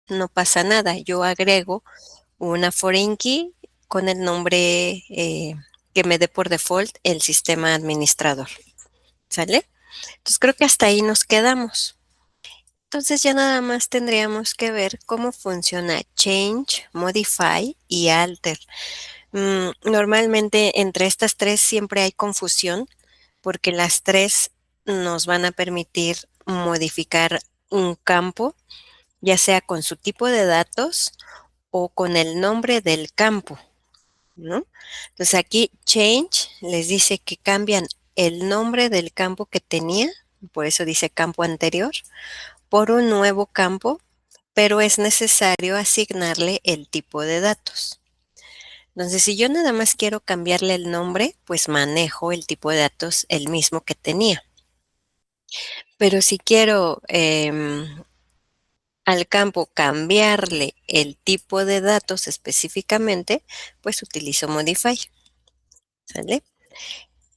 no pasa nada. Yo agrego una foreign key con el nombre que me dé por default el sistema administrador. ¿Sale? Entonces creo que hasta ahí nos quedamos. Entonces ya nada más tendríamos que ver cómo funciona Change, Modify y Alter. Normalmente entre estas tres siempre hay confusión porque las tres nos van a permitir modificar un campo, ya sea con su tipo de datos o con el nombre del campo, ¿no? Entonces aquí Change les dice que cambian el nombre del campo que tenía, por eso dice campo anterior, por un nuevo campo, pero es necesario asignarle el tipo de datos. Entonces, si yo nada más quiero cambiarle el nombre, pues manejo el tipo de datos el mismo que tenía. Pero si quiero al campo cambiarle el tipo de datos específicamente, pues utilizo Modify. ¿Sale?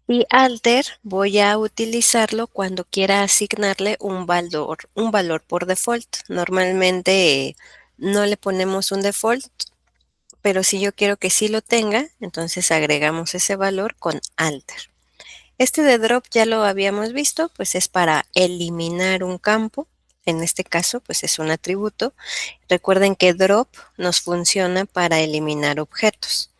Y alter voy a utilizarlo cuando quiera asignarle un valor por default. Normalmente no le ponemos un default, pero si yo quiero que sí lo tenga, entonces agregamos ese valor con alter. Este de drop ya lo habíamos visto, pues es para eliminar un campo. En este caso, pues es un atributo. Recuerden que drop nos funciona para eliminar objetos.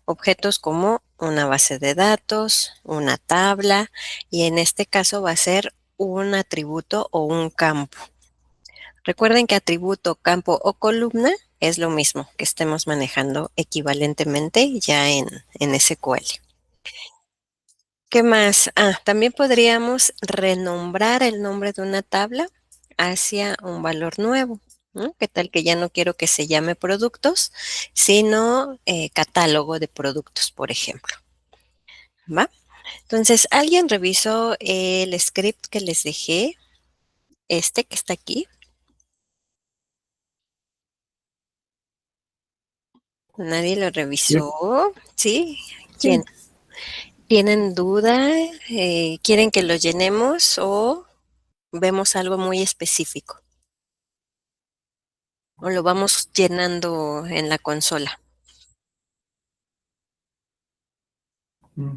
Objetos como una base de datos, una tabla, y en este caso va a ser un atributo o un campo. Recuerden que atributo, campo o columna es lo mismo que estemos manejando equivalentemente ya en SQL. ¿Qué más? También podríamos renombrar el nombre de una tabla hacia un valor nuevo, ¿no? ¿Qué tal que ya no quiero que se llame productos, sino catálogo de productos, por ejemplo? ¿Va? Entonces, ¿alguien revisó el script que les dejé? Este que está aquí. ¿Nadie lo Sí, revisó? ¿Sí? ¿Quién? Sí, ¿Tienen duda? ¿Quieren que lo llenemos o vemos algo muy específico? ¿O lo vamos llenando en la consola?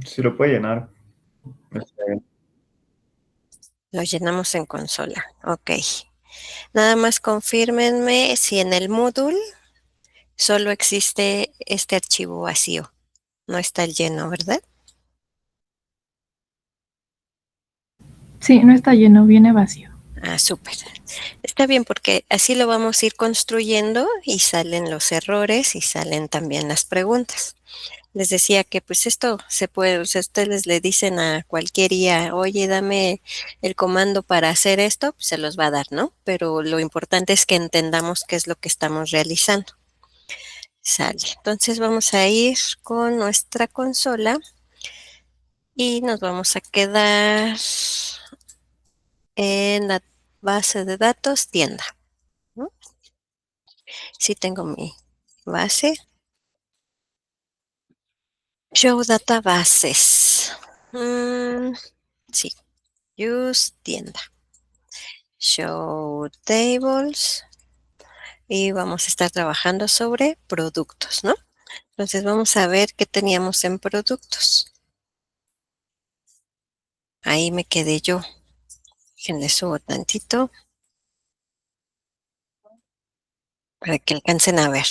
si lo puede llenar. Está bien. Lo llenamos en consola. Ok. Nada más confírmenme si en el Moodle solo existe este archivo vacío. No está lleno, ¿verdad? sí, no está lleno, viene vacío. Súper. Está bien porque así lo vamos a ir construyendo y salen los errores y salen también las preguntas. Les decía que pues esto se puede, o sea, ustedes le dicen a cualquier IA, oye, dame el comando para hacer esto, pues se los va a dar, ¿no? Pero lo importante es que entendamos qué es lo que estamos realizando. Sale. Entonces vamos a ir con nuestra consola y nos vamos a quedar en la base de datos tienda, ¿no? Sí tengo mi base. Show databases. Sí, use tienda. Show tables. Y vamos a estar trabajando sobre productos, ¿no? Entonces vamos a ver qué teníamos en productos. Ahí me quedé yo. Déjenle subo tantito para que alcancen a ver.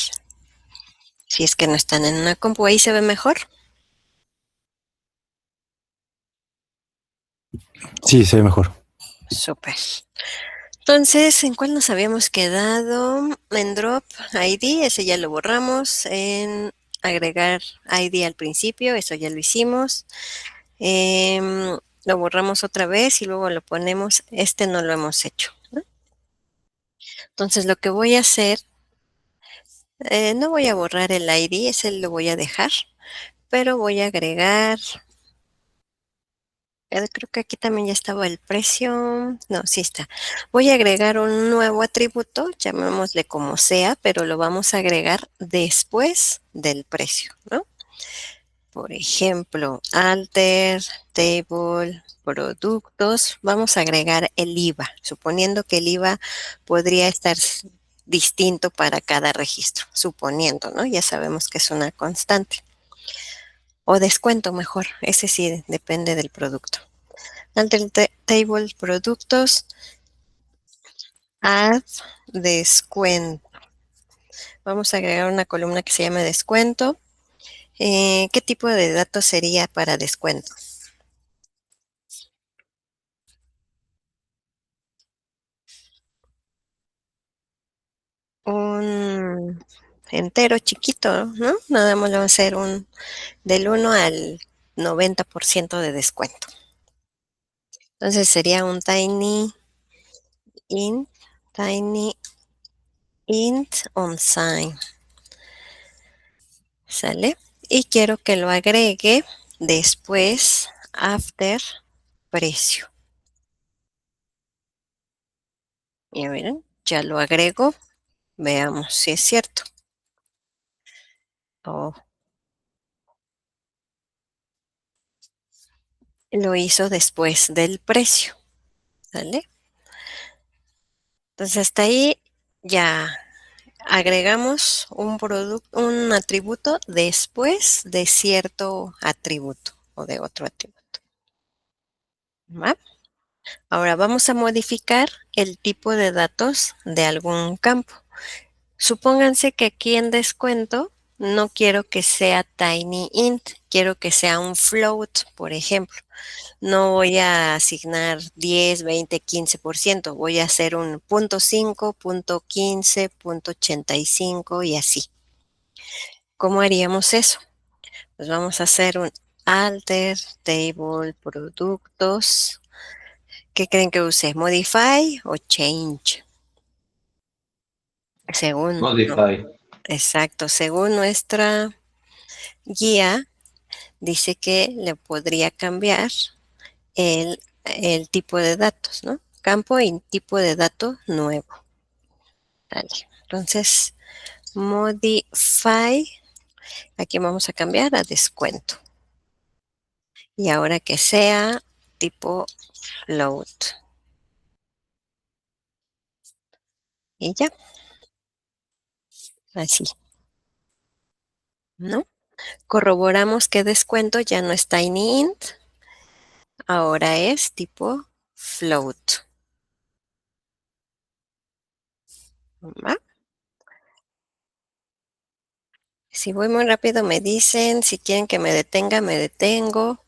Si es que no están en una compu, ahí se ve mejor. Sí, se ve mejor. Súper. Entonces, ¿en cuál nos habíamos quedado? En Drop ID, ese ya lo borramos. En agregar ID al principio, eso ya lo hicimos. Lo borramos otra vez y luego lo ponemos. Este no lo hemos hecho, ¿no? Entonces, lo que voy a hacer, no voy a borrar el ID, ese lo voy a dejar, pero voy a agregar. Creo que aquí también ya estaba el precio. No, sí está. Voy a agregar un nuevo atributo, llamémosle como sea, pero lo vamos a agregar después del precio, ¿no? Por ejemplo, alter, table, productos. Vamos a agregar el IVA, suponiendo que el IVA podría estar distinto para cada registro, suponiendo, ¿no? Ya sabemos que es una constante. O descuento mejor, ese sí depende del producto. Alter table productos, add descuento. Vamos a agregar una columna que se llame descuento. ¿Qué tipo de datos sería para descuento? Un entero chiquito, ¿no? Nada más le va a hacer del 1 al 90% de descuento. Entonces sería un tiny int on sign. ¿Sale? Y quiero que lo agregue después after precio. Y miren, ya lo agrego. Veamos si es cierto. Oh, lo hizo después del precio. ¿Sale? Entonces hasta ahí ya agregamos un atributo después de cierto atributo o de otro atributo. ¿Va? Ahora vamos a modificar el tipo de datos de algún campo. Supónganse que aquí en descuento no quiero que sea tiny int, quiero que sea un float, por ejemplo. No voy a asignar 10, 20, 15%, voy a hacer un .5, .15, .85 y así. ¿Cómo haríamos eso? Pues vamos a hacer un alter table productos. ¿Qué creen que use? ¿Modify o change? Según, no, Modify. exacto, según nuestra guía, dice que le podría cambiar el tipo de datos, ¿no? Campo y tipo de dato nuevo. Dale. Entonces, modify, aquí vamos a cambiar a descuento. Y ahora que sea tipo float. Y ya, así, ¿no? Corroboramos que descuento ya no es tiny int, ahora es tipo float. ¿Va? Si voy muy rápido me dicen, si quieren que me detenga, me detengo.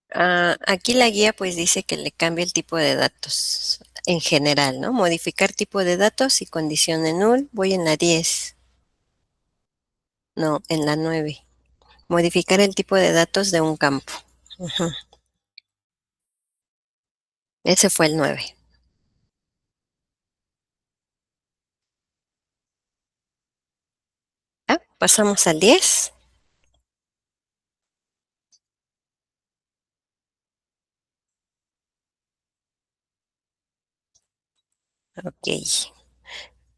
Aquí la guía pues dice que le cambie el tipo de datos en general, ¿no? Modificar tipo de datos y condición de null. Voy en la 10. No, en la 9. Modificar el tipo de datos de un campo. Ujú. Ese fue el 9. Pasamos al 10. Ok.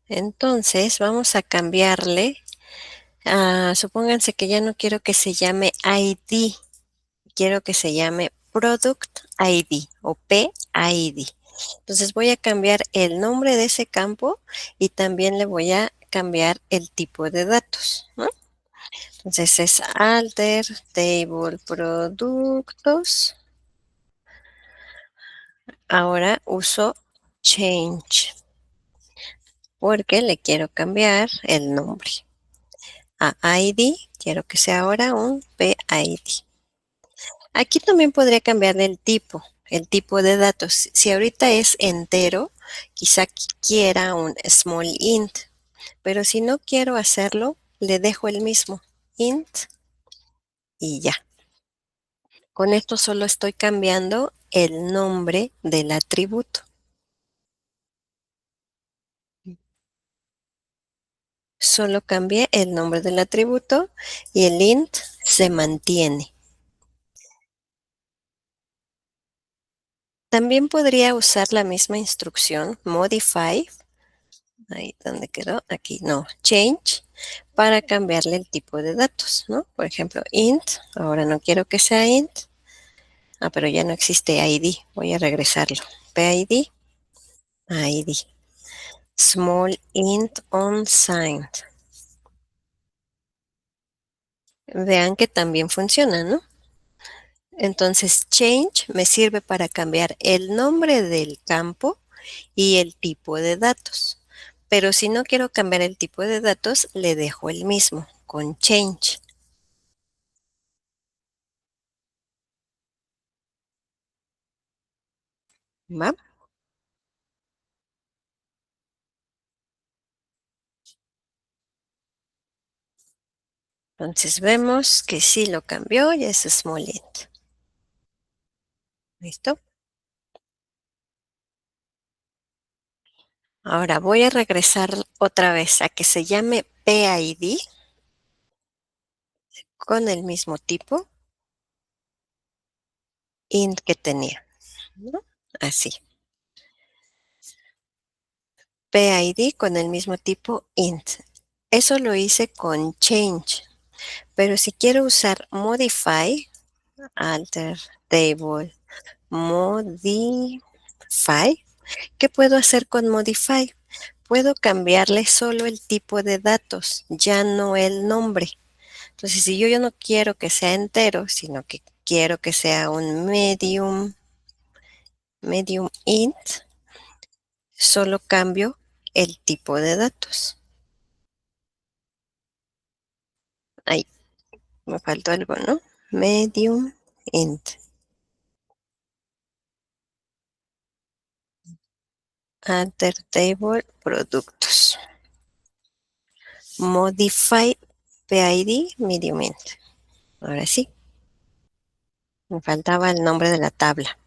Entonces vamos a cambiarle. Supónganse que ya no quiero que se llame ID. Quiero que se llame Product ID o PID. Entonces voy a cambiar el nombre de ese campo y también le voy a cambiar el tipo de datos, ¿no? Entonces es alter table productos. Ahora uso change porque le quiero cambiar el nombre. A ID quiero que sea ahora un PID. Aquí también podría cambiarle el tipo de datos. Si ahorita es entero, quizá quiera un small int, pero si no quiero hacerlo, le dejo el mismo int y ya. Con esto solo estoy cambiando el nombre del atributo. Solo cambié el nombre del atributo y el int se mantiene. También podría usar la misma instrucción, modify, ahí donde quedó, aquí no, change, para cambiarle el tipo de datos, ¿no? Por ejemplo, int, ahora no quiero que sea int, pero ya no existe ID, voy a regresarlo, PID, ID. small int unsigned. Vean que también funciona, ¿no? Entonces, change me sirve para cambiar el nombre del campo y el tipo de datos. Pero si no quiero cambiar el tipo de datos, le dejo el mismo con change. ¿Va? Entonces vemos que sí lo cambió, ya es small int. ¿Listo? Ahora voy a regresar otra vez a que se llame PID con el mismo tipo int que tenía, ¿no? Así. PID con el mismo tipo int. Eso lo hice con change, pero si quiero usar modify, alter table, modify, ¿qué puedo hacer con modify? Puedo cambiarle solo el tipo de datos, ya no el nombre. Entonces, si yo no quiero que sea entero, sino que quiero que sea un medium int, solo cambio el tipo de datos. Ahí, me faltó algo, ¿no? Medium int. Alter table productos. Modify PID medium int. Ahora sí, me faltaba el nombre de la tabla.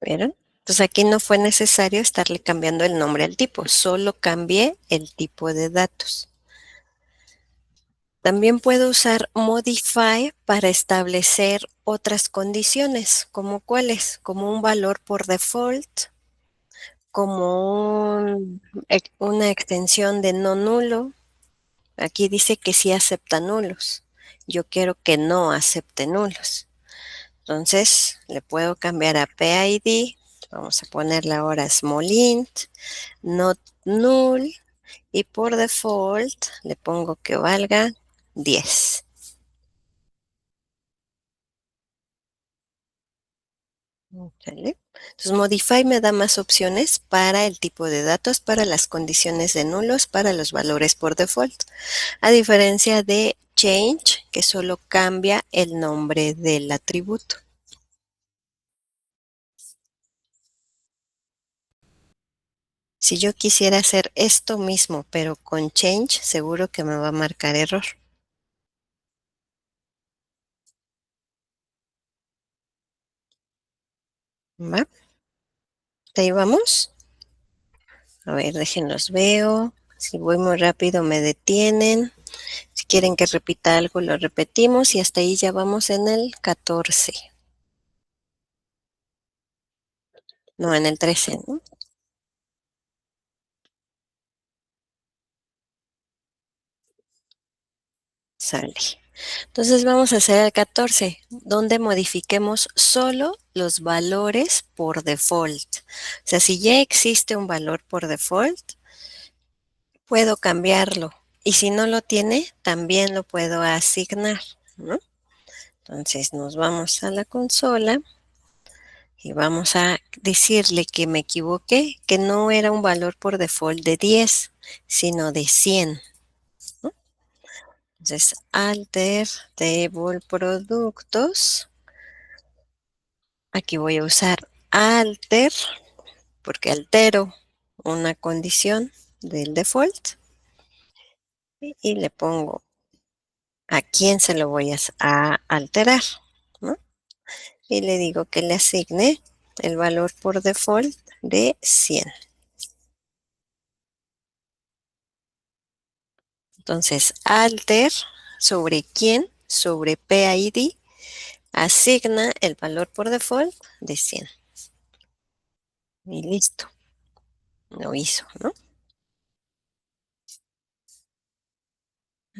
¿Vieron? Entonces aquí no fue necesario estarle cambiando el nombre al tipo, solo cambié el tipo de datos. También puedo usar modify para establecer otras condiciones, como cuáles, como un valor por default, como una extensión de no nulo. Aquí dice que sí acepta nulos. Yo quiero que no acepte nulos. Entonces le puedo cambiar a PID. Vamos a ponerle ahora small int, not null, y por default le pongo que valga 10. ¿Sale? Entonces, Modify me da más opciones para el tipo de datos, para las condiciones de nulos, para los valores por default, a diferencia de Change, que solo cambia el nombre del atributo. Si yo quisiera hacer esto mismo, pero con Change, seguro que me va a marcar error. ¿Va? Ahí vamos. A ver, déjenlos veo. Si voy muy rápido me detienen. Si quieren que repita algo, lo repetimos y hasta ahí ya vamos en el 14. No, en el 13, ¿no? Sale. Entonces vamos a hacer el 14, donde modifiquemos solo los valores por default. O sea, si ya existe un valor por default, puedo cambiarlo. Y si no lo tiene, también lo puedo asignar, ¿no? Entonces nos vamos a la consola y vamos a decirle que me equivoqué, que no era un valor por default de 10, sino de 100. ¿No? Entonces, alter table productos. Aquí voy a usar alter porque altero una condición del default y le pongo a quién se lo voy a alterar, ¿no? Y le digo que le asigne el valor por default de 100. Entonces, alter sobre quién, sobre PID, asigna el valor por default de 100. Y listo, lo hizo, ¿no?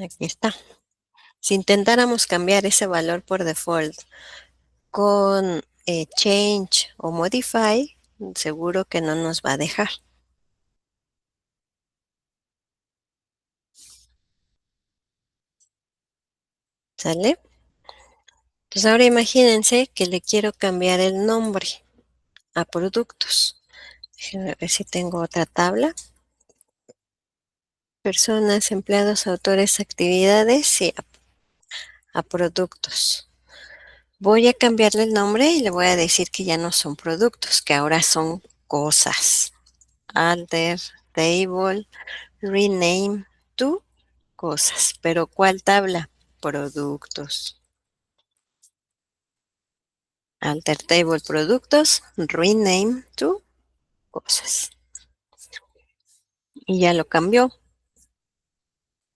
Aquí está. Si intentáramos cambiar ese valor por default con change o modify, seguro que no nos va a dejar. ¿Sale? Entonces ahora imagínense que le quiero cambiar el nombre a productos. Déjenme ver si tengo otra tabla. Personas, empleados, autores, actividades y a productos. Voy a cambiarle el nombre y le voy a decir que ya no son productos, que ahora son cosas. Alter, table, rename to cosas. ¿Pero cuál tabla? Productos. Alter table productos, rename to cosas. Y ya lo cambió.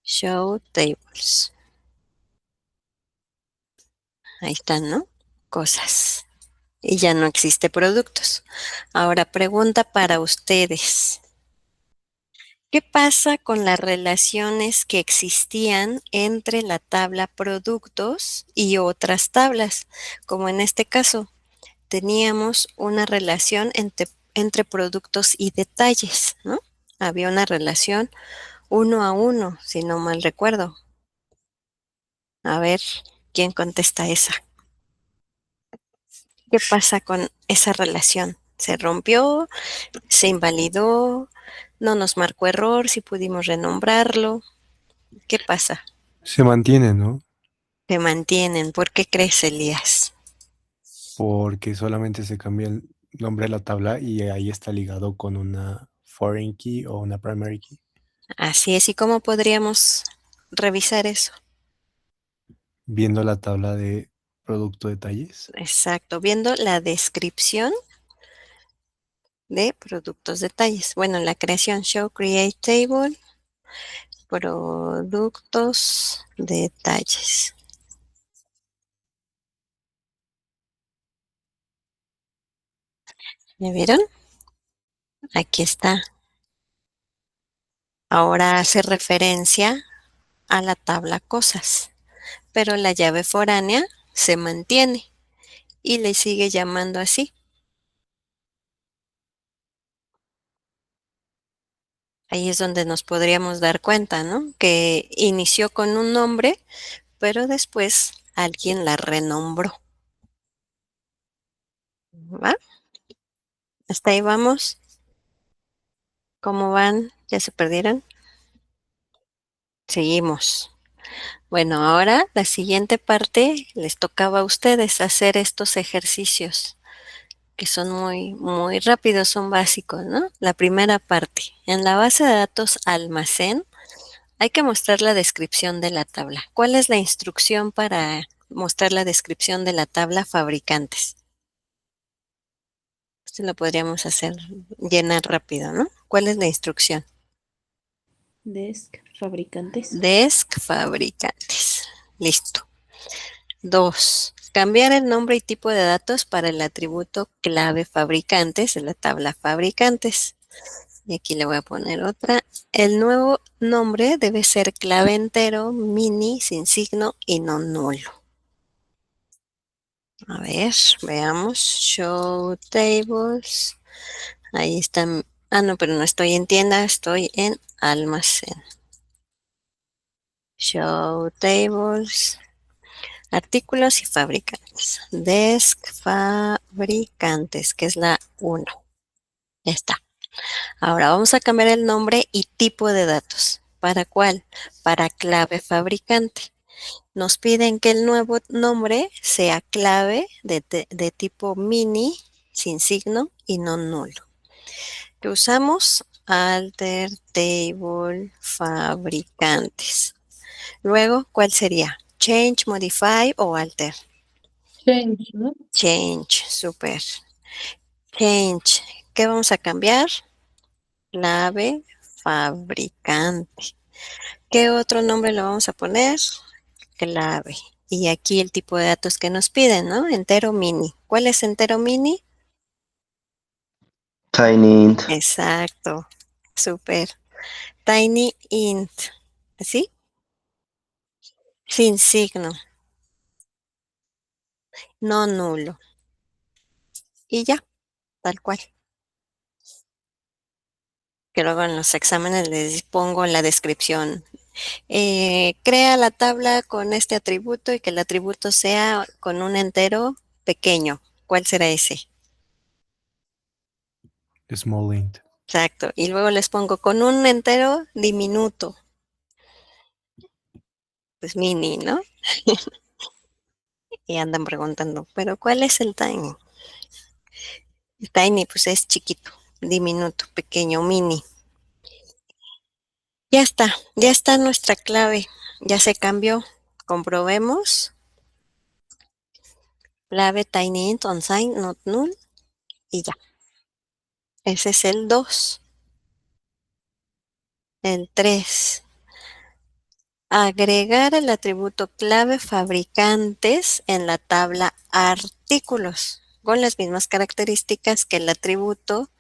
Show tables. Ahí están, ¿no? Cosas. Y ya no existe productos. Ahora pregunta para ustedes. ¿Qué pasa con las relaciones que existían entre la tabla productos y otras tablas? Como en este caso, teníamos una relación entre productos y detalles, ¿no? Había una relación 1 a 1, si no mal recuerdo. A ver, ¿quién contesta esa? ¿Qué pasa con esa relación? ¿Se rompió? ¿Se invalidó? ¿No nos marcó error? ¿Si pudimos renombrarlo? ¿Qué pasa? Se mantiene, ¿no? Se mantienen. ¿Por qué crees, Elías? Porque solamente se cambia el nombre de la tabla y ahí está ligado con una foreign key o una primary key. Así es. ¿Y cómo podríamos revisar eso? Viendo la tabla de producto detalles, Exacto. Viendo la descripción de productos detalles. Bueno, la creación show create table, productos detalles. ¿Ya vieron? Aquí está. Ahora hace referencia a la tabla cosas, pero la llave foránea se mantiene y le sigue llamando así. Ahí es donde nos podríamos dar cuenta, ¿no? Que inició con un nombre, pero después alguien la renombró. ¿Va? Hasta ahí vamos. ¿Cómo van? ¿Ya se perdieron? Seguimos. Bueno, ahora la siguiente parte les tocaba a ustedes hacer estos ejercicios que son muy rápidos, son básicos, ¿no? La primera parte. En la base de datos almacén hay que mostrar la descripción de la tabla. ¿Cuál es la instrucción para mostrar la descripción de la tabla fabricantes? Esto lo podríamos hacer, llenar rápido, ¿no? ¿Cuál es la instrucción? Desk, fabricantes. Desk fabricantes. Listo. 2. Cambiar el nombre y tipo de datos para el atributo clave fabricantes de la tabla fabricantes. Y aquí le voy a poner otra. El nuevo nombre debe ser clave entero, mini, sin signo y no nulo. A ver, veamos. Show tables. Ahí están. Ah, no, pero no estoy en tienda, estoy en almacén. Show tables. Artículos y fabricantes. Desk fabricantes, que es la 1. Ya está. Ahora vamos a cambiar el nombre y tipo de datos. ¿Para cuál? Para clave fabricante. Nos piden que el nuevo nombre sea clave de tipo mini, sin signo y no nulo. ¿Qué usamos? Alter, table, fabricantes. Luego, ¿cuál sería? Change, modify o alter. Change, ¿no? Change, super. Change. ¿Qué vamos a cambiar? Clave fabricante. ¿Qué otro nombre le vamos a poner? Clave. Y aquí el tipo de datos que nos piden, ¿no? Entero mini. ¿Cuál es entero mini? Tiny int. Exacto. Super. Tiny int. ¿Así? Sin signo. No nulo. Y ya, tal cual. que luego en los exámenes les pongo en la descripción. Crea la tabla con este atributo y que el atributo sea con un entero pequeño. ¿Cuál será ese? Small int. Exacto. Y luego les pongo con un entero diminuto. Pues mini, ¿no? Y andan preguntando, ¿pero cuál es el tiny? El tiny, pues es chiquito, diminuto, pequeño, mini. Ya está nuestra clave. Ya se cambió. Comprobemos. Clave tiny int unsigned not null y ya. Ese es el 2. El 3. Agregar el atributo clave fabricantes en la tabla artículos con las mismas características que el atributo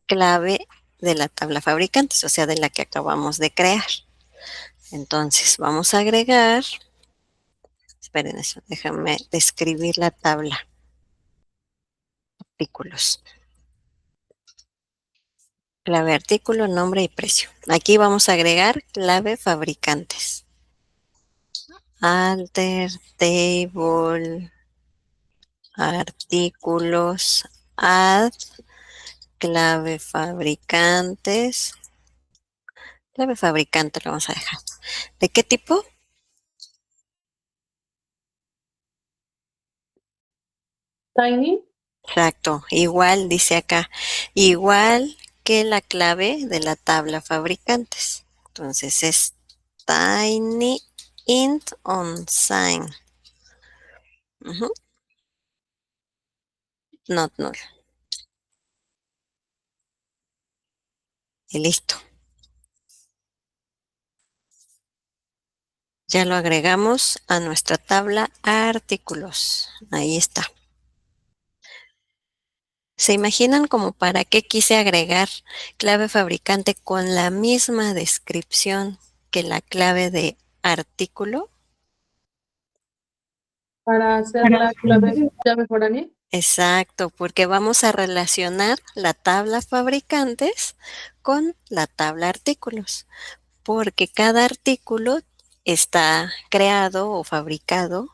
clave de la tabla fabricantes, o sea, de la que acabamos de crear. Entonces, vamos a agregar, esperen eso, déjame describir la tabla artículos. Clave artículo, nombre y precio. Aquí vamos a agregar clave fabricantes. Alter, table, artículos, add, clave fabricantes. Clave fabricante lo vamos a dejar. ¿De qué tipo? Tiny. Exacto, igual dice acá, igual que la clave de la tabla fabricantes. Entonces es tiny int unsigned. Not null. Y listo. Ya lo agregamos a nuestra tabla artículos. Ahí está. ¿Se imaginan como para qué quise agregar clave fabricante con la misma descripción que la clave de artículo? Para hacer la clave llave foránea. Exacto, porque vamos a relacionar la tabla fabricantes con la tabla artículos, porque cada artículo está creado o fabricado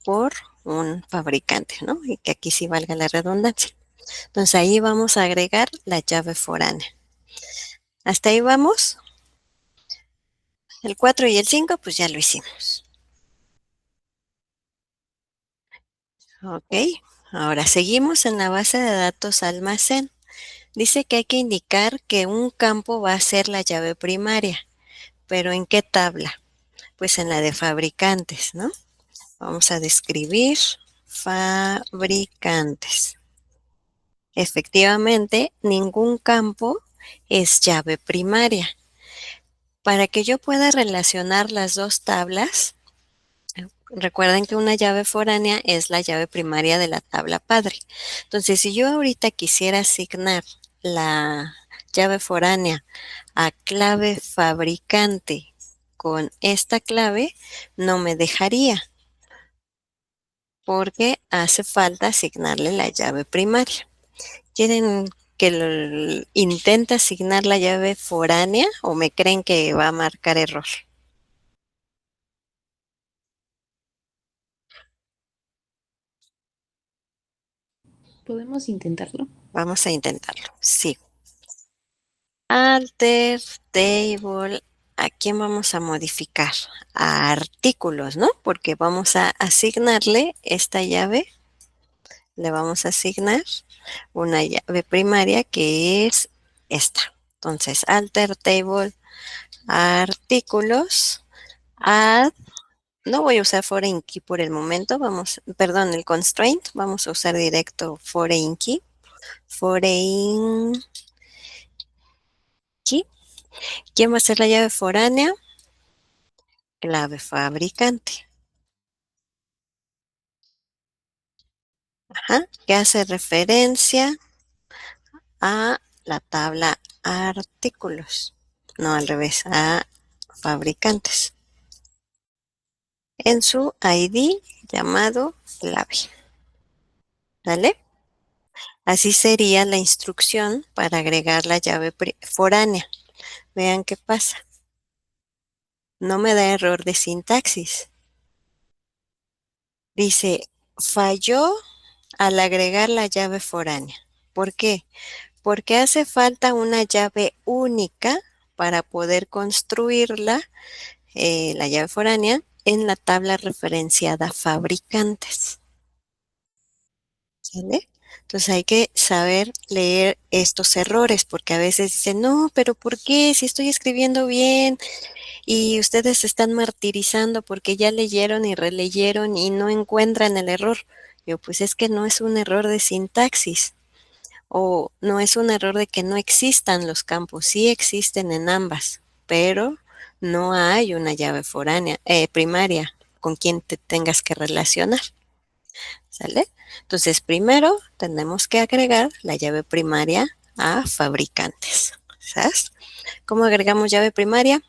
por un fabricante, ¿no? Y que aquí sí valga la redundancia. Entonces ahí vamos a agregar la llave foránea. ¿Hasta ahí vamos? El 4 y el 5, pues ya lo hicimos. Ok, ahora seguimos en la base de datos almacén. Dice que hay que indicar que un campo va a ser la llave primaria, pero ¿en qué tabla? Pues en la de fabricantes, ¿no? Vamos a describir fabricantes. Efectivamente, ningún campo es llave primaria. Para que yo pueda relacionar las dos tablas, recuerden que una llave foránea es la llave primaria de la tabla padre. Entonces, si yo ahorita quisiera asignar la llave foránea a clave fabricante con esta clave, no me dejaría, porque hace falta asignarle la llave primaria. ¿Quieren que intente asignar la llave foránea o me creen que va a marcar error? ¿Podemos intentarlo? Vamos a intentarlo. Sí. Alter, table. ¿A quién vamos a modificar? A artículos, ¿no? Porque vamos a asignarle esta llave. Le vamos a asignar una llave primaria que es esta. Entonces, alter, table, artículos, add. No voy a usar foreign key por el momento. Perdón, el constraint. Vamos a usar directo foreign key. Foreign key. ¿Quién va a ser la llave foránea? Clave fabricante. Ajá, que hace referencia a la tabla artículos. No, al revés, a fabricantes. En su ID llamado clave. ¿Vale? Así sería la instrucción para agregar la llave foránea. Vean qué pasa. No me da error de sintaxis. Dice, falló al agregar la llave foránea. ¿Por qué? Porque hace falta una llave única para poder construirla, la llave foránea, en la tabla referenciada fabricantes. ¿Sale? Entonces hay que saber leer estos errores, porque a veces dicen, no, pero ¿por qué? Si estoy escribiendo bien y ustedes se están martirizando porque ya leyeron y releyeron y no encuentran el error. Yo, pues es que no es un error de sintaxis o no es un error de que no existan los campos, sí existen en ambas, pero no hay una llave foránea, primaria con quien te tengas que relacionar. ¿Sale? Entonces, primero tenemos que agregar la llave primaria a fabricantes. ¿Sabes? ¿Cómo agregamos llave primaria?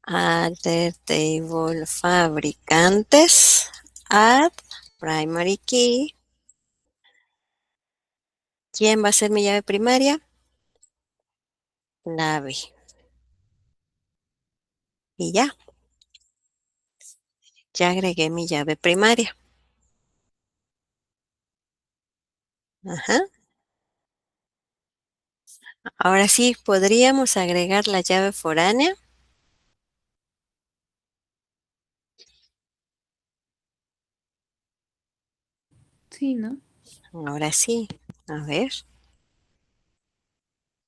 Alter table fabricantes, add primary key. ¿Quién va a ser mi llave primaria? Clave. Y ya agregué mi llave primaria. Ajá. Ahora sí, podríamos agregar la llave foránea. Sí, ¿no? Ahora sí. A ver.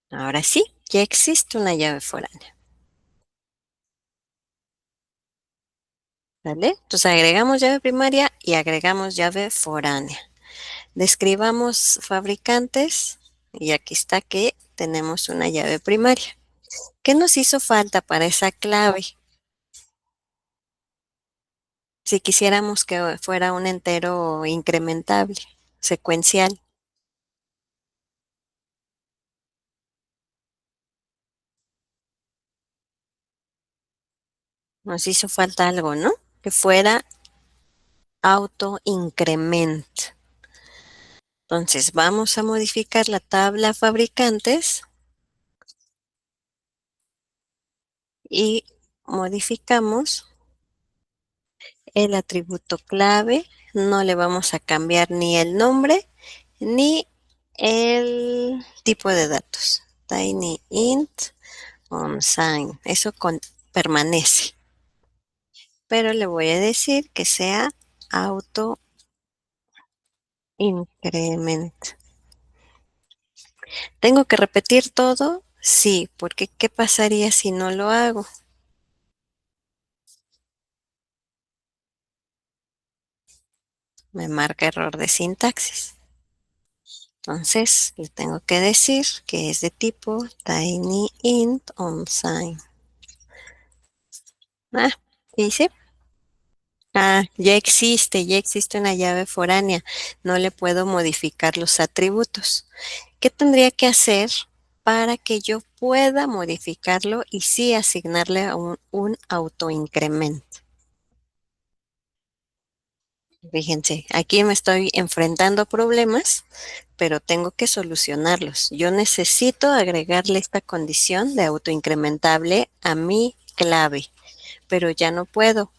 Ahora sí, ya existe una llave foránea. ¿Vale? Entonces agregamos llave primaria y agregamos llave foránea. Describamos fabricantes y aquí está que tenemos una llave primaria. ¿Qué nos hizo falta para esa clave? Si quisiéramos que fuera un entero incrementable, secuencial. Nos hizo falta algo, ¿no? Que fuera auto increment. Entonces vamos a modificar la tabla fabricantes y modificamos el atributo clave. No le vamos a cambiar ni el nombre ni el tipo de datos. Tiny int unsigned. Eso permanece. Pero le voy a decir que sea auto increment. ¿Tengo que repetir todo? Sí, porque ¿qué pasaría si no lo hago? Me marca error de sintaxis. Entonces, le tengo que decir que es de tipo tinyInt unsigned. Ah, ¿qué hice? Ah, ya existe una llave foránea. No le puedo modificar los atributos. ¿Qué tendría que hacer para que yo pueda modificarlo y sí asignarle a un autoincremento? Fíjense, aquí me estoy enfrentando a problemas, pero tengo que solucionarlos. Yo necesito agregarle esta condición de autoincrementable a mi clave, pero ya no puedo.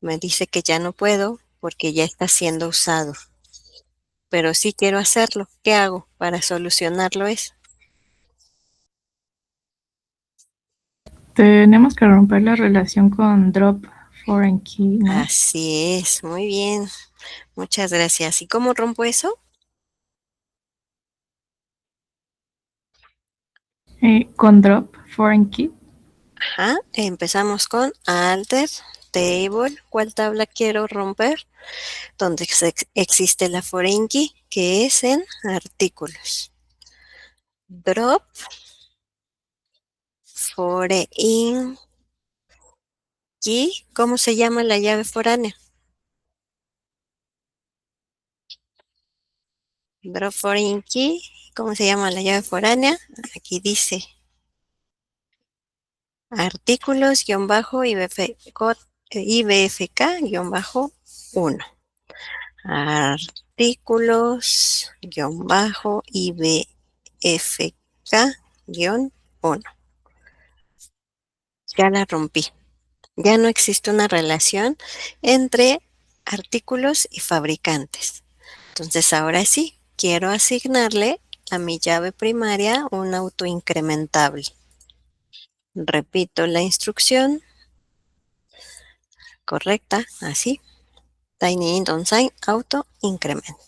Me dice que ya no puedo porque ya está siendo usado. Pero sí quiero hacerlo. ¿Qué hago para solucionarlo eso? Tenemos que romper la relación con drop foreign key, ¿no? Así es, muy bien. Muchas gracias. ¿Y cómo rompo eso? Con drop foreign key. Ajá, empezamos con alter table. ¿Cuál tabla quiero romper? Donde existe la foreign key, que es en artículos. Drop foreign key. ¿Cómo se llama la llave foránea? Drop foreign key. ¿Cómo se llama la llave foránea? Aquí dice artículos-ibfk-1. artículos, guión bajo, IBFK, guión 1. Ya la rompí. Ya no existe una relación entre artículos y fabricantes. Entonces, ahora sí, quiero asignarle a mi llave primaria un autoincrementable. Repito la instrucción correcta, así. Tiny int unsign auto increment.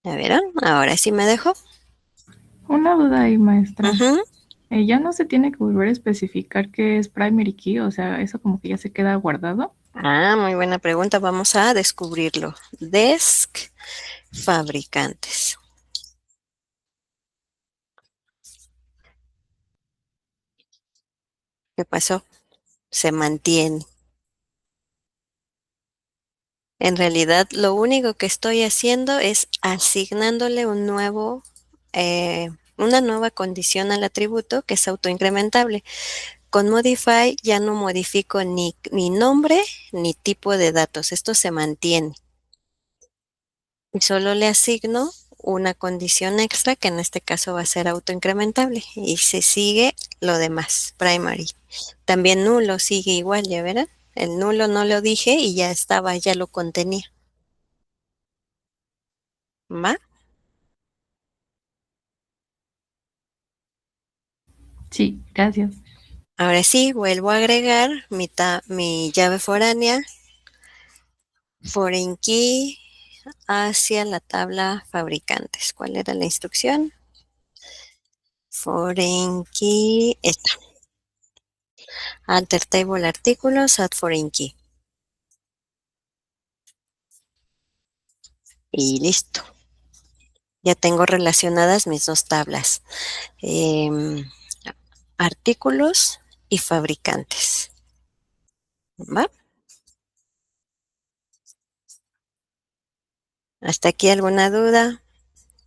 ¿Ya vieron? Ahora sí me dejó. Una duda ahí, maestra. Ujú. Ya no se tiene que volver a especificar qué es primary key, o sea, eso como que ya se queda guardado. Ah, muy buena pregunta. Vamos a descubrirlo. Desk fabricantes. ¿Qué pasó? Se mantiene. En realidad, lo único que estoy haciendo es asignándole una nueva condición al atributo que es autoincrementable. Con modify ya no modifico ni nombre ni tipo de datos. Esto se mantiene. Y solo le asigno una condición extra que en este caso va a ser autoincrementable. Y se sigue lo demás, primary. También nulo sigue igual, ¿ya verán? El nulo no lo dije y ya estaba, ya lo contenía. ¿Va? Sí, gracias. Ahora sí, vuelvo a agregar mi llave foránea, foreign key, hacia la tabla fabricantes. ¿Cuál era la instrucción? Foreign key, esta. Alter table artículos, add foreign key. Y listo. Ya tengo relacionadas mis dos tablas. Artículos y fabricantes. ¿Va? ¿Hasta aquí alguna duda?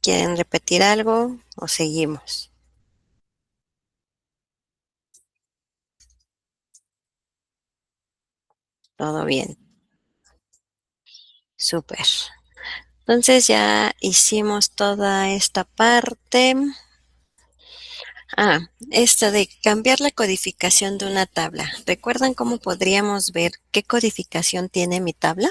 ¿Quieren repetir algo o seguimos? Todo bien. Súper. Entonces ya hicimos toda esta parte. Esta de cambiar la codificación de una tabla. ¿Recuerdan cómo podríamos ver qué codificación tiene mi tabla?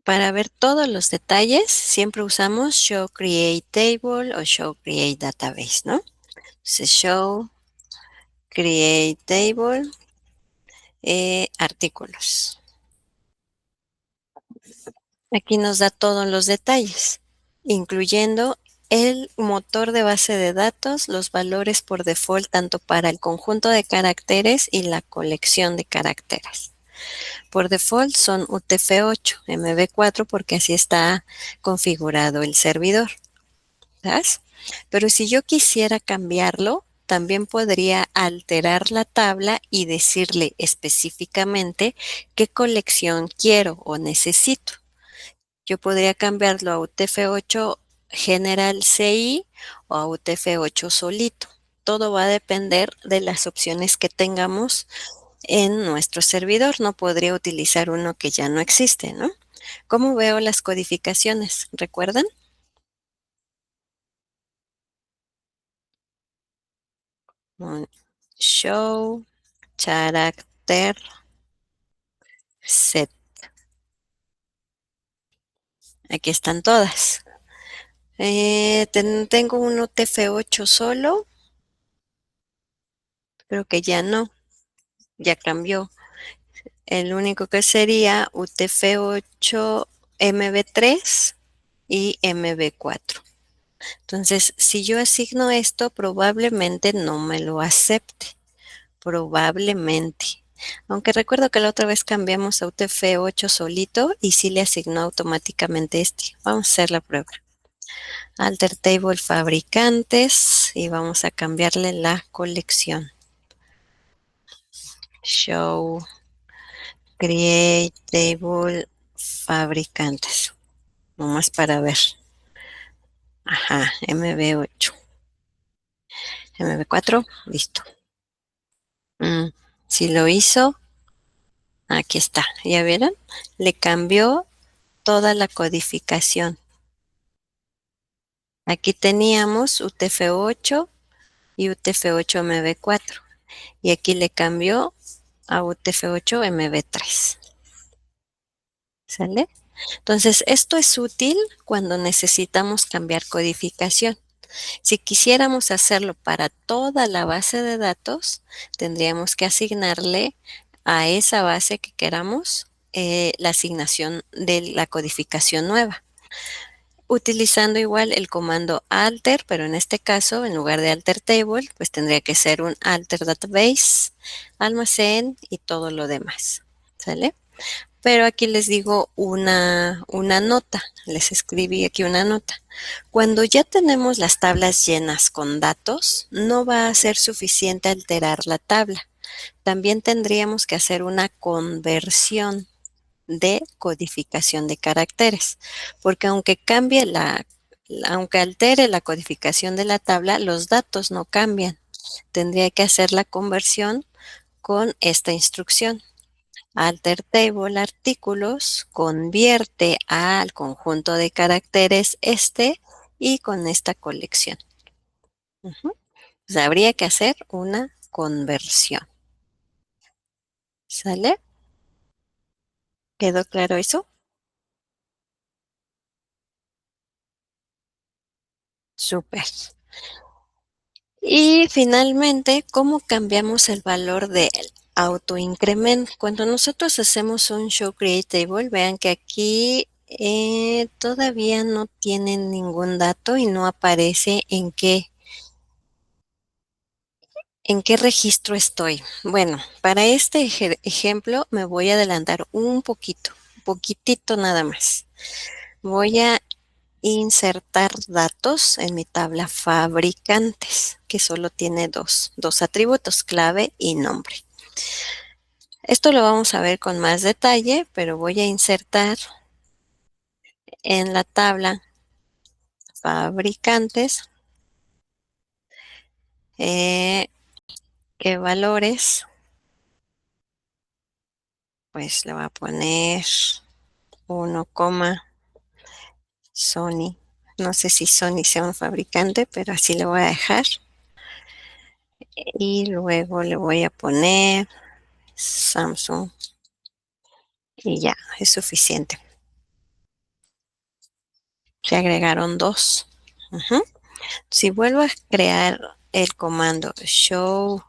Para ver todos los detalles, siempre usamos show create table o show create database, ¿no? Entonces, show create table, artículos. Aquí nos da todos los detalles, incluyendo el motor de base de datos, los valores por default, tanto para el conjunto de caracteres y la colección de caracteres. Por default son UTF-8, MB4, porque así está configurado el servidor. ¿Sabes? Pero si yo quisiera cambiarlo, también podría alterar la tabla y decirle específicamente qué colección quiero o necesito. Yo podría cambiarlo a UTF-8 General CI o a UTF-8 solito. Todo va a depender de las opciones que tengamos en nuestro servidor. No podría utilizar uno que ya no existe, ¿no? ¿Cómo veo las codificaciones? ¿Recuerdan? Show, character, set. Aquí están todas. Tengo un UTF-8 solo. Creo que ya no. Ya cambió. El único que sería UTF-8 MB3 y MB4. Entonces, si yo asigno esto, probablemente no me lo acepte. Probablemente. Aunque recuerdo que la otra vez cambiamos a UTF-8 solito y sí le asignó automáticamente este. Vamos a hacer la prueba. Alter table fabricantes y vamos a cambiarle la colección. Show create table fabricantes. Nomás para ver. Ajá, MB8. MB4, listo. Si lo hizo, aquí está, ¿ya vieron? Le cambió toda la codificación. Aquí teníamos UTF-8 y UTF-8-MB4 y aquí le cambió a UTF-8-MB3. ¿Sale? Entonces, esto es útil cuando necesitamos cambiar codificación. Si quisiéramos hacerlo para toda la base de datos, tendríamos que asignarle a esa base que queramos la asignación de la codificación nueva. Utilizando igual el comando alter, pero en este caso, en lugar de alter table, pues tendría que ser un alter database, almacén y todo lo demás. ¿Sale? Pero aquí les digo una nota, les escribí aquí una nota. Cuando ya tenemos las tablas llenas con datos, no va a ser suficiente alterar la tabla. También tendríamos que hacer una conversión de codificación de caracteres, porque aunque altere la codificación de la tabla, los datos no cambian. Tendría que hacer la conversión con esta instrucción. Alter table artículos convierte al conjunto de caracteres y con esta colección. Pues habría que hacer una conversión. ¿Sale? ¿Quedó claro eso? Súper. Y finalmente, ¿cómo cambiamos el valor del autoincrement? Cuando nosotros hacemos un show create table, vean que aquí todavía no tienen ningún dato y no aparece en qué registro estoy. Bueno, para este ejemplo me voy a adelantar un poquitito nada más. Voy a insertar datos en mi tabla fabricantes, que solo tiene dos atributos, clave y nombre. Esto lo vamos a ver con más detalle, pero voy a insertar en la tabla fabricantes qué valores, pues le voy a poner 1, Sony. No sé si Sony sea un fabricante, pero así le voy a dejar. Y luego le voy a poner Samsung. Y ya, es suficiente. Se agregaron 2. Si vuelvo a crear el comando show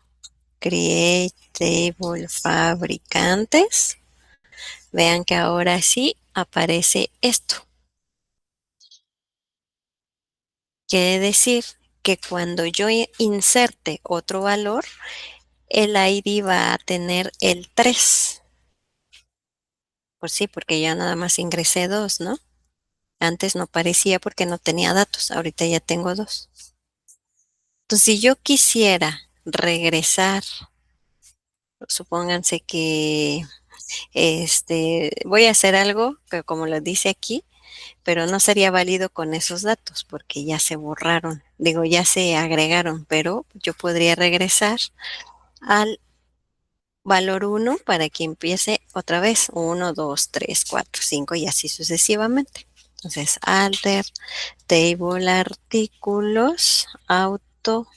create table fabricantes, vean que ahora sí aparece esto. Quiere decir que cuando yo inserte otro valor, el ID va a tener el 3. Pues sí, porque ya nada más ingresé 2, ¿no? Antes no parecía porque no tenía datos, ahorita ya tengo 2. Entonces, si yo quisiera regresar, supónganse que voy a hacer algo que como lo dice aquí, pero no sería válido con esos datos porque ya se borraron, ya se agregaron, pero yo podría regresar al valor 1 para que empiece otra vez 1, 2, 3, 4, 5 y así sucesivamente. Entonces, alter, table, artículos, auto,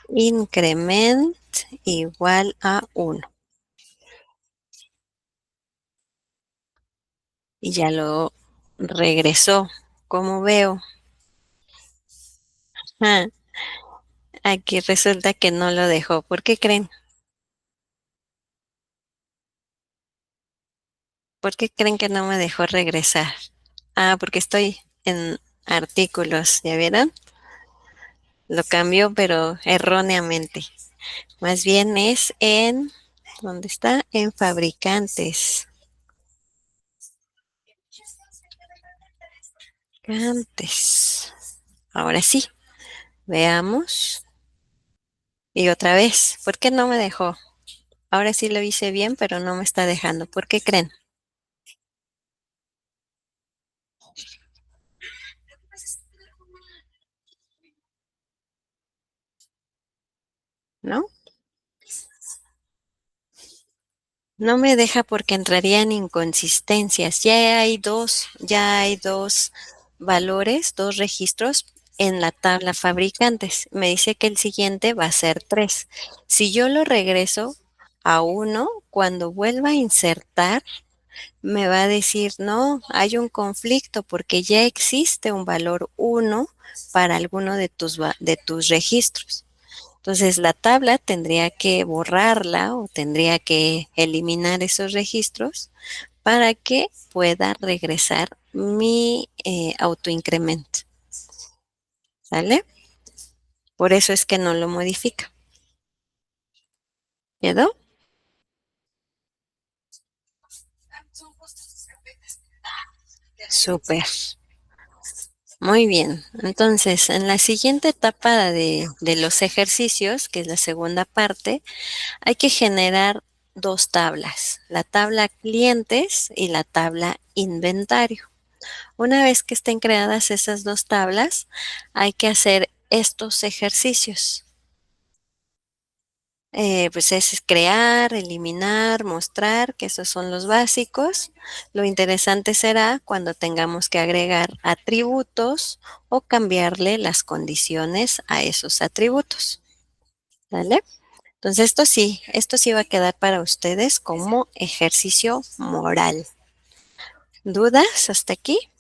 increment igual a 1. Y ya lo regresó. ¿Cómo veo? Ah, aquí resulta que no lo dejó. ¿Por qué creen? ¿Por qué creen que no me dejó regresar? Ah, porque estoy en artículos, ¿ya vieron? Lo cambió, pero erróneamente. Más bien es ¿dónde está? En fabricantes. Fabricantes. Ahora sí, veamos. Y otra vez, ¿por qué no me dejó? Ahora sí lo hice bien, pero no me está dejando. ¿Por qué creen? ¿No? No me deja porque entrarían inconsistencias. Ya hay dos valores, dos registros en la tabla fabricantes. Me dice que el siguiente va a ser 3. Si yo lo regreso a 1, cuando vuelva a insertar, me va a decir, no, hay un conflicto porque ya existe un valor 1 para alguno de tus registros. Entonces la tabla tendría que borrarla o tendría que eliminar esos registros para que pueda regresar mi autoincremento. ¿Sale? Por eso es que no lo modifica. ¿Quedó? Súper. Muy bien. Entonces, en la siguiente etapa de los ejercicios, que es la segunda parte, hay que generar dos tablas, la tabla clientes y la tabla inventario. Una vez que estén creadas esas dos tablas, hay que hacer estos ejercicios. Pues es crear, eliminar, mostrar, que esos son los básicos. Lo interesante será cuando tengamos que agregar atributos o cambiarle las condiciones a esos atributos. ¿Vale? Entonces esto sí va a quedar para ustedes como ejercicio moral. ¿Dudas hasta aquí?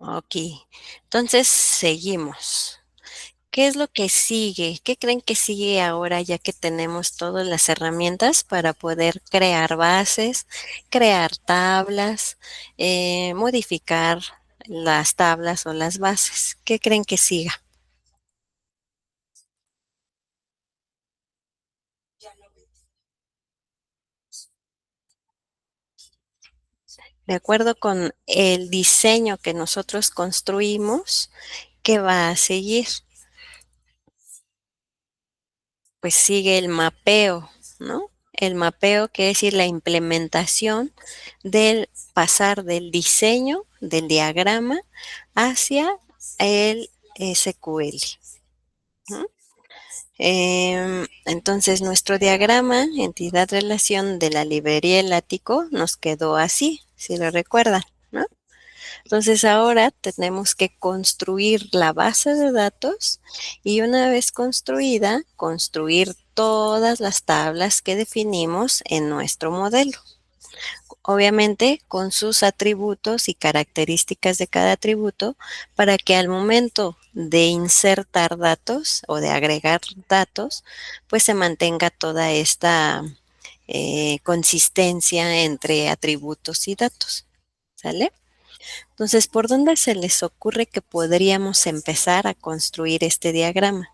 Ok, entonces seguimos. ¿Qué es lo que sigue? ¿Qué creen que sigue ahora ya que tenemos todas las herramientas para poder crear bases, crear tablas, modificar las tablas o las bases? ¿Qué creen que siga? De acuerdo con el diseño que nosotros construimos, ¿qué va a seguir? Pues sigue el mapeo, ¿no? El mapeo quiere decir la implementación del pasar del diseño, del diagrama, hacia el SQL. ¿No? Entonces, nuestro diagrama, entidad relación de la librería El Ático, nos quedó así, si lo recuerdan, ¿no? Entonces ahora tenemos que construir la base de datos y una vez construida, construir todas las tablas que definimos en nuestro modelo. Obviamente con sus atributos y características de cada atributo para que al momento de insertar datos o de agregar datos, pues se mantenga toda esta consistencia entre atributos y datos. ¿Sale? Entonces, ¿por dónde se les ocurre que podríamos empezar a construir este diagrama?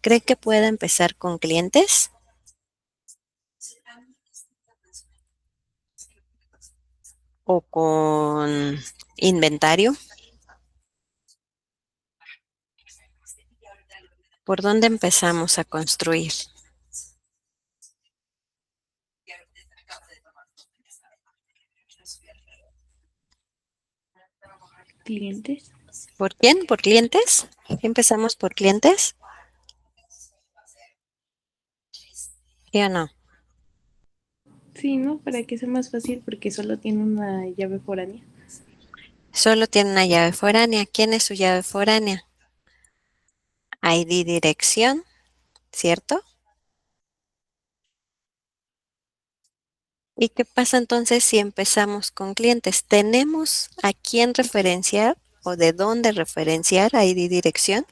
¿Cree que pueda empezar con clientes? ¿O con inventario? ¿Por dónde empezamos a construir? Clientes. ¿Por quién? ¿Por clientes? ¿Empezamos por clientes? ¿Sí o no? Sí, ¿no? Para que sea más fácil porque solo tiene una llave foránea. Solo tiene una llave foránea. ¿Quién es su llave foránea? ID dirección, ¿cierto? ¿Y qué pasa entonces si empezamos con clientes? ¿Tenemos a quién referenciar o de dónde referenciar ID dirección?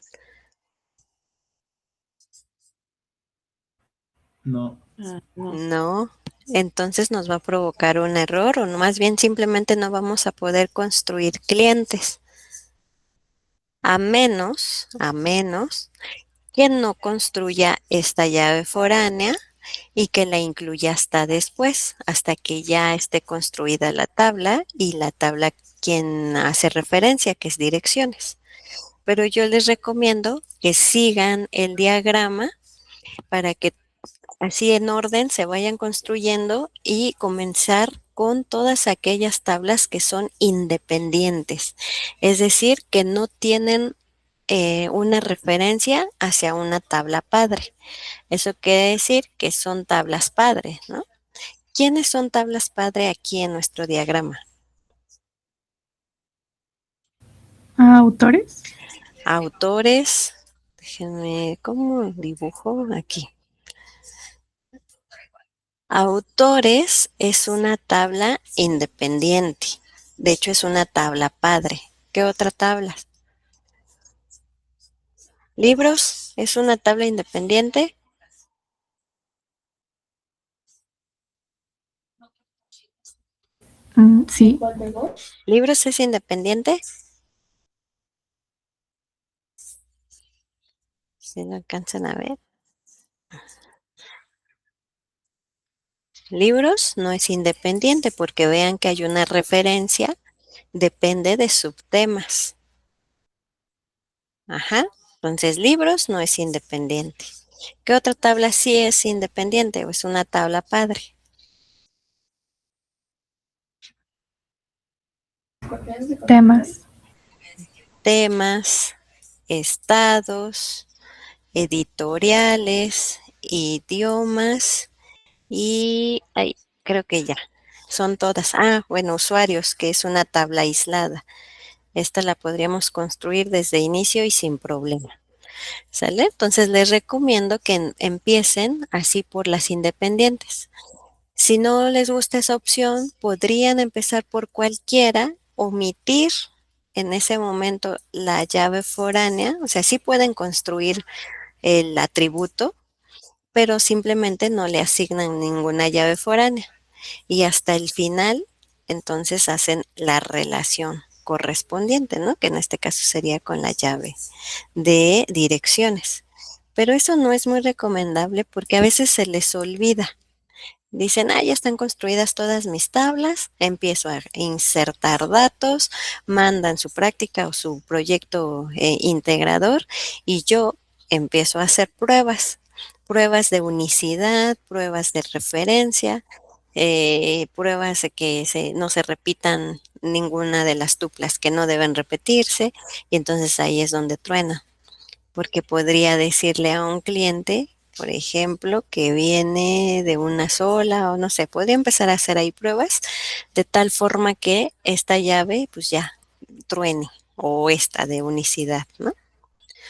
No. Ah, no. No. Entonces nos va a provocar un error o más bien simplemente no vamos a poder construir clientes. A menos que no construya esta llave foránea y que la incluya hasta después, hasta que ya esté construida la tabla y la tabla quien hace referencia, que es direcciones. Pero yo les recomiendo que sigan el diagrama para que así en orden se vayan construyendo y comenzar con todas aquellas tablas que son independientes, es decir, que no tienen una referencia hacia una tabla padre. Eso quiere decir que son tablas padre, ¿no? ¿Quiénes son tablas padre aquí en nuestro diagrama? ¿Autores? Autores, déjenme, ¿cómo dibujo aquí? Autores es una tabla independiente. De hecho, es una tabla padre. ¿Qué otra tabla? Libros es una tabla independiente. Sí. Libros es independiente. Si lo alcanzan a ver. Libros no es independiente porque vean que hay una referencia, depende de subtemas. Ajá. Entonces, libros no es independiente. ¿Qué otra tabla sí es independiente o es una tabla padre? Temas. Temas, estados, editoriales, idiomas y ay, creo que ya. Son todas. Ah, bueno, usuarios, que es una tabla aislada. Esta la podríamos construir desde inicio y sin problema. ¿Sale? Entonces les recomiendo que empiecen así por las independientes. Si no les gusta esa opción, podrían empezar por cualquiera, omitir en ese momento la llave foránea, o sea, sí pueden construir el atributo, pero simplemente no le asignan ninguna llave foránea. Y hasta el final, entonces hacen la relación correspondiente, ¿no? Que en este caso sería con la llave de direcciones. Pero eso no es muy recomendable porque a veces se les olvida. Dicen, ya están construidas todas mis tablas, empiezo a insertar datos, mandan su práctica o su proyecto integrador y yo empiezo a hacer pruebas de unicidad, pruebas de referencia, pruebas de que no se repitan ninguna de las tuplas que no deben repetirse y entonces ahí es donde truena porque podría decirle a un cliente, por ejemplo, que viene de una sola o no sé, podría empezar a hacer ahí pruebas de tal forma que esta llave pues ya truene o esta de unicidad, ¿no?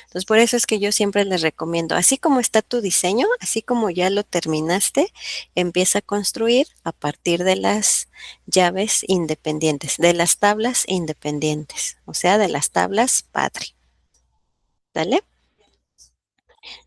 Entonces, por eso es que yo siempre les recomiendo, así como está tu diseño, así como ya lo terminaste, empieza a construir a partir de las llaves independientes, de las tablas independientes, o sea, de las tablas padre. ¿Dale?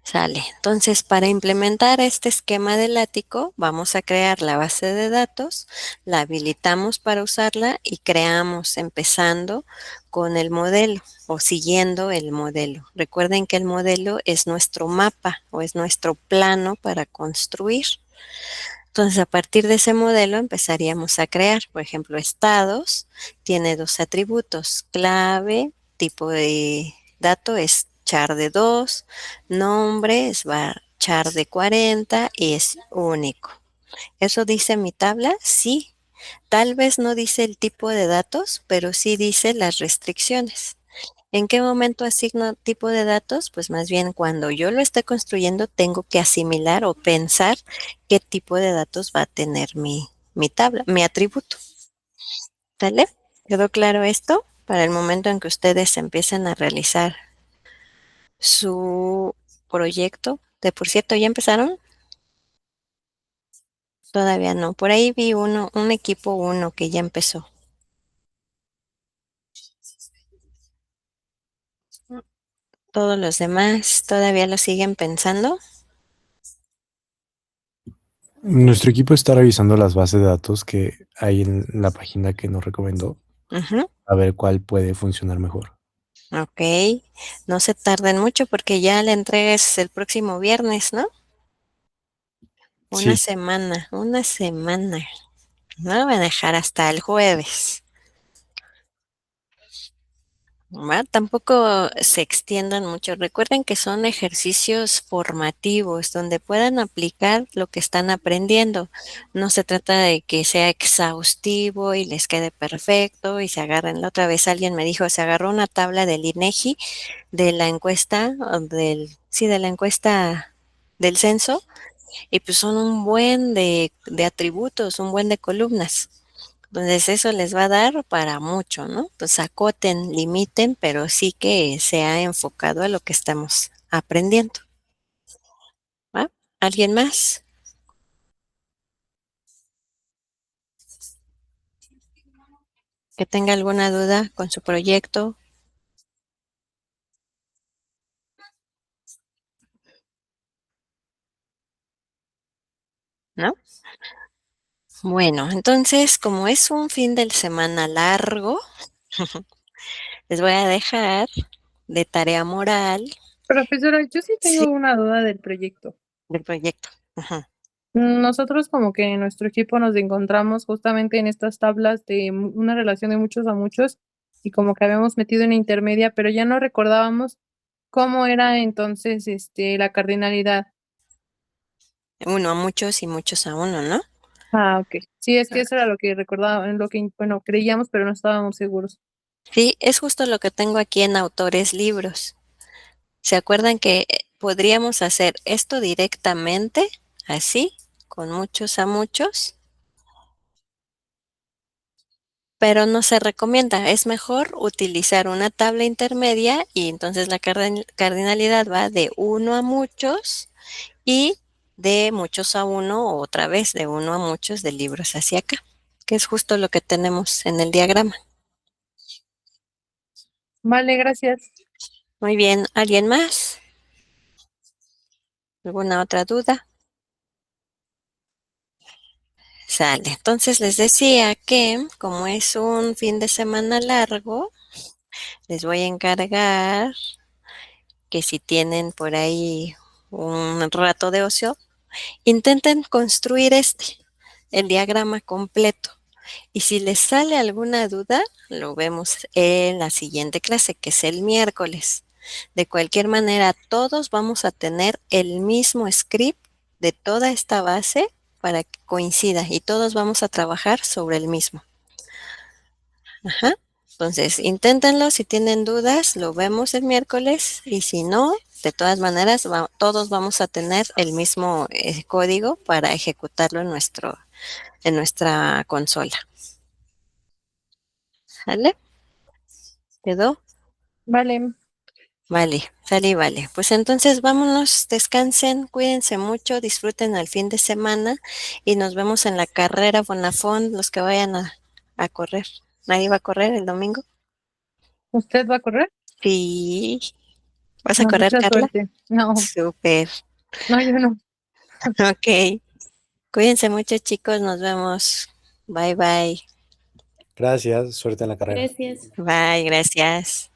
Sale. Entonces, para implementar este esquema del ático, vamos a crear la base de datos, la habilitamos para usarla y creamos empezando con el modelo o siguiendo el modelo. Recuerden que el modelo es nuestro mapa o es nuestro plano para construir. Entonces, a partir de ese modelo empezaríamos a crear, por ejemplo, estados, tiene dos atributos, clave, tipo de dato es char de 2, nombre es char de 40 y es único. ¿Eso dice mi tabla? Sí. Tal vez no dice el tipo de datos, pero sí dice las restricciones. ¿En qué momento asigno tipo de datos? Pues más bien cuando yo lo esté construyendo tengo que asimilar o pensar qué tipo de datos va a tener mi tabla, mi atributo. ¿Sale? ¿Quedó claro esto? Para el momento en que ustedes empiecen a realizar su proyecto. De por cierto, ¿ya empezaron? Todavía no. Por ahí vi un equipo 1 que ya empezó. Todos los demás todavía lo siguen pensando. Nuestro equipo está revisando las bases de datos que hay en la página que nos recomendó, Ujú. a ver cuál puede funcionar mejor. Ok, no se tarden mucho porque ya la entrega es el próximo viernes, ¿no? Sí, Una semana. No lo van a dejar hasta el jueves. ¿va? Tampoco se extiendan mucho. Recuerden que son ejercicios formativos donde puedan aplicar lo que están aprendiendo. No se trata de que sea exhaustivo y les quede perfecto y se agarren. La otra vez alguien me dijo, se agarró una tabla del INEGI de la encuesta, de la encuesta del censo, y pues son un buen de atributos, un buen de columnas. Entonces eso les va a dar para mucho, ¿no? Pues acoten, limiten, pero sí que sea enfocado a lo que estamos aprendiendo. ¿Va? ¿Alguien más? ¿Que tenga alguna duda con su proyecto? ¿No? Bueno, entonces, como es un fin de semana largo, les voy a dejar de tarea moral, Profesora, yo sí sí, tengo una duda del proyecto. del proyecto. Ajá. Nosotros como que en nuestro equipo nos encontramos justamente en estas tablas de una relación de muchos a muchos y como que habíamos metido una intermedia, pero ya no recordábamos cómo era entonces la cardinalidad. Uno a muchos y muchos a uno, ¿no? Ah, ok. Sí, es que eso era lo que recordaba, en lo que, bueno, creíamos, pero no estábamos seguros. Sí, es justo lo que tengo aquí en Autores Libros. ¿Se acuerdan que podríamos hacer esto directamente, así, con muchos a muchos? Pero no se recomienda, es mejor utilizar una tabla intermedia y entonces la cardinalidad va de uno a muchos y de muchos a uno, o otra vez de uno a muchos de libros hacia acá, que es justo lo que tenemos en el diagrama. Vale, gracias. Muy bien, ¿alguien más? ¿Alguna otra duda? Sale. Entonces les decía que como es un fin de semana largo, les voy a encargar que si tienen por ahí un rato de ocio, intenten construir el diagrama completo. Y si les sale alguna duda, lo vemos en la siguiente clase, que es el miércoles. De cualquier manera, todos vamos a tener el mismo script de toda esta base para que coincida y todos vamos a trabajar sobre el mismo. Ajá. Entonces, inténtenlo, si tienen dudas, lo vemos el miércoles y si no, de todas maneras, todos vamos a tener el mismo código para ejecutarlo en nuestra consola. ¿Sale? ¿Quedó? Vale. Vale, sale y vale. Pues entonces vámonos, descansen, cuídense mucho, disfruten el fin de semana y nos vemos en la carrera Bonafont, los que vayan a correr. ¿Nadie va a correr el domingo? ¿Usted va a correr? Sí. ¿Vas a No, correr, mucha Carla? suerte. No, Súper. no, yo no. Ok. Cuídense mucho, chicos. Nos vemos. Bye, bye. Gracias, suerte en la carrera. Gracias. Bye, gracias.